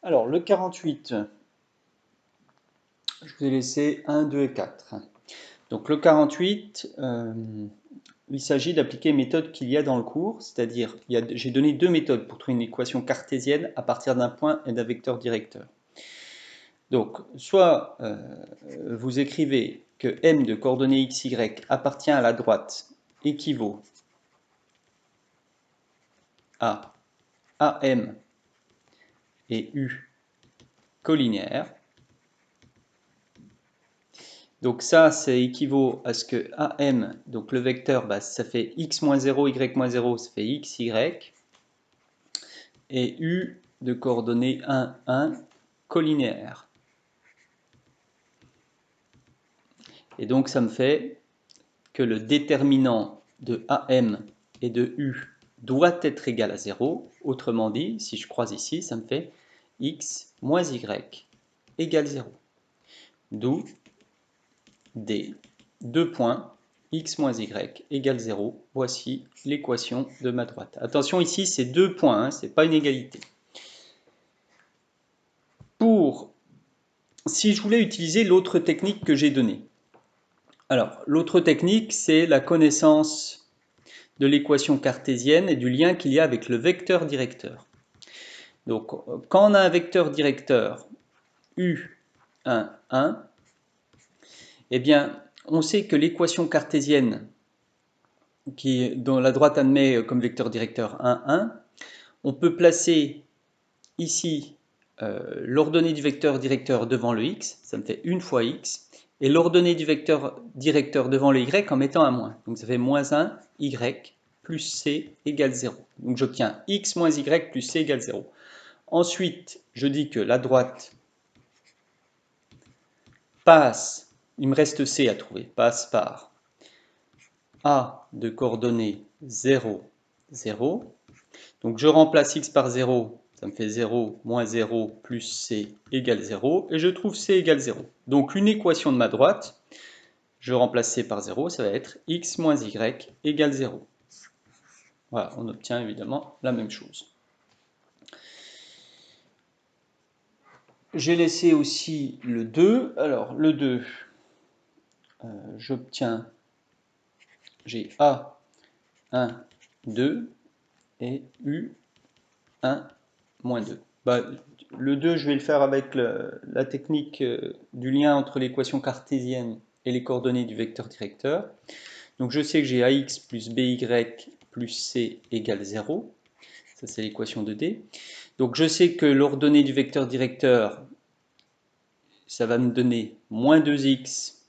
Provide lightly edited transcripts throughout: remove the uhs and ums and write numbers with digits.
Alors, le 48, je vous ai laissé 1, 2 et 4. Donc, le 48, il s'agit d'appliquer une méthode qu'il y a dans le cours, c'est-à-dire, j'ai donné deux méthodes pour trouver une équation cartésienne à partir d'un point et d'un vecteur directeur. Donc, soit vous écrivez que m de coordonnées x, y appartient à la droite équivaut à AM et U collinéaire. Donc ça équivaut à ce que AM, donc le vecteur, ça fait x moins 0, y moins 0, ça fait x, y. Et U de coordonnées 1, 1, collinéaire. Et donc ça me fait que le déterminant de AM et de U doit être égal à 0. Autrement dit, si je croise ici, ça me fait x moins y égale 0. D'où D, 2 points, x moins y égale 0. Voici l'équation de ma droite. Attention, ici, c'est 2 points, ce n'est pas une égalité. Si je voulais utiliser l'autre technique que j'ai donnée. Alors, l'autre technique, c'est la connaissance de l'équation cartésienne et du lien qu'il y a avec le vecteur directeur. Donc, quand on a un vecteur directeur U1, 1, eh bien, on sait que l'équation cartésienne dont la droite admet comme vecteur directeur 1, 1, on peut placer ici l'ordonnée du vecteur directeur devant le x, ça me fait 1 fois x, et l'ordonnée du vecteur directeur devant le y en mettant un moins. Donc ça fait moins 1, y plus c égale 0. Donc j'obtiens x moins y plus c égale 0. Ensuite, je dis que la droite passe, il me reste c à trouver, passe par a de coordonnées 0, 0. Donc je remplace x par 0, ça me fait 0 moins 0 plus c égale 0, et je trouve c égale 0. Donc une équation de ma droite, je remplace c par 0, ça va être x moins y égale 0. Voilà, on obtient évidemment la même chose. J'ai laissé aussi le 2. Alors le 2, j'obtiens, j'ai A, 1, 2 et U, 1, moins 2. Le 2, je vais le faire avec la technique du lien entre l'équation cartésienne et les coordonnées du vecteur directeur. Donc je sais que j'ai AX plus BY plus C égale 0. Ça, c'est l'équation de D. Donc je sais que l'ordonnée du vecteur directeur, ça va me donner moins 2x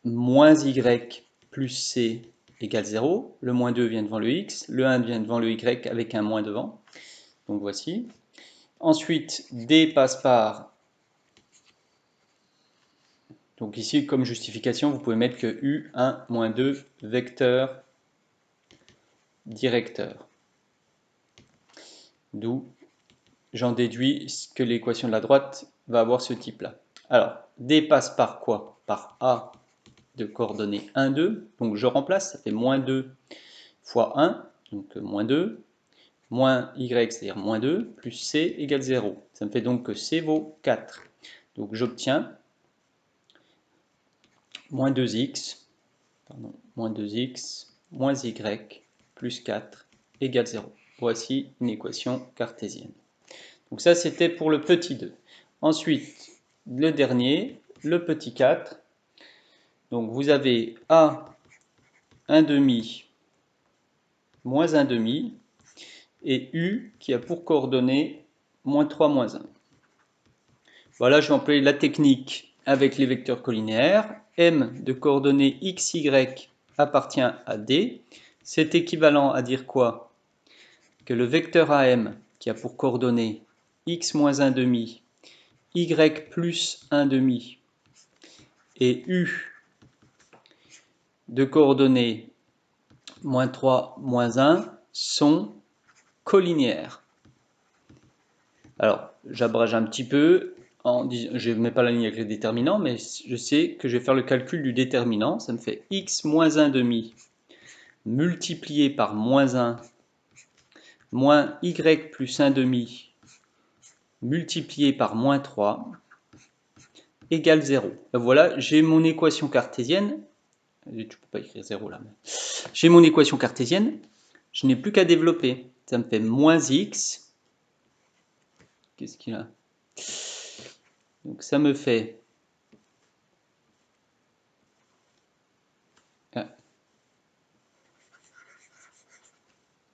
moins y plus c égale 0. Le moins 2 vient devant le x, le 1 vient devant le y avec un moins devant. Donc voici. Ensuite, D passe par... Donc ici, comme justification, vous pouvez mettre que U1 moins 2 vecteur directeur. D'où j'en déduis que l'équation de la droite va avoir ce type-là. Alors, D passe par quoi? Par A de coordonnées 1, 2. Donc je remplace, ça fait moins 2 fois 1, donc moins 2, moins y, c'est-à-dire moins 2, plus c égale 0. Ça me fait donc que c vaut 4. Donc j'obtiens moins 2x, moins y plus 4 égale 0. Voici une équation cartésienne. Donc ça, c'était pour le petit 2. Ensuite, le dernier, le petit 4. Donc vous avez A 1 demi moins 1 demi et U qui a pour coordonnées moins 3 moins 1. Voilà, je vais employer la technique avec les vecteurs collinéaires. M de coordonnées x, y appartient à D. C'est équivalent à dire quoi? Que le vecteur AM qui a pour coordonnées x moins 1 demi, y plus 1 demi et U de coordonnées moins 3, moins 1 sont collinéaires. Alors, j'abrège un petit peu, je ne mets pas la ligne avec le déterminant, mais je sais que je vais faire le calcul du déterminant. Ça me fait x moins 1 demi multiplié par moins 1 moins y plus 1 demi multiplié par moins 3 égale 0. Voilà, j'ai mon équation cartésienne. Tu ne peux pas écrire 0 là. J'ai mon équation cartésienne. Je n'ai plus qu'à développer. Ça me fait moins x. Qu'est-ce qu'il a? Donc ça me fait... Ah.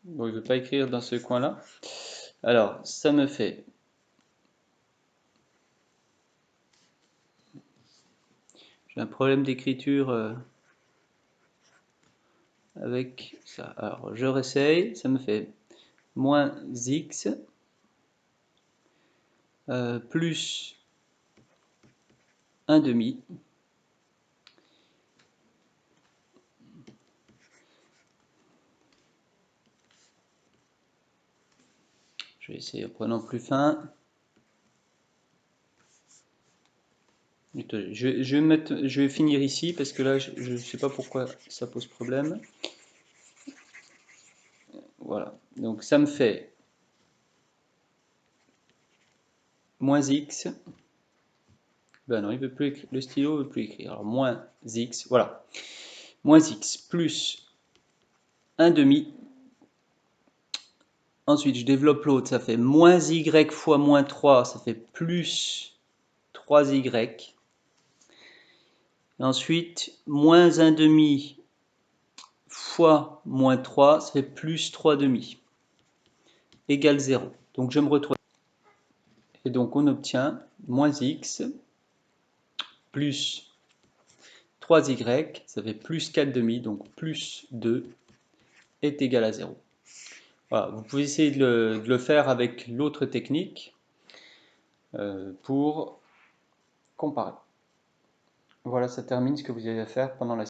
Bon, je ne veux pas écrire dans ce coin-là. Alors, ça me fait... J'ai un problème d'écriture avec ça. Alors, je réessaye. Ça me fait moins x plus 1 demi. Je vais essayer en prenant plus fin. Je vais finir ici parce que là, je ne sais pas pourquoi ça pose problème. Voilà. Donc ça me fait moins x. Ben non, il veut plus écrire. Le stylo ne veut plus écrire. Alors moins x, voilà. Moins x plus 1 demi. Ensuite, je développe l'autre, ça fait moins y fois moins 3, ça fait plus 3y. Ensuite, moins 1 demi fois moins 3, ça fait plus 3 demi, égale 0. Donc je me retrouve. Et donc on obtient moins x plus 3y, ça fait plus 4 demi, donc plus 2 est égal à 0. Voilà, vous pouvez essayer de le faire avec l'autre technique pour comparer. Voilà, ça termine ce que vous avez à faire pendant la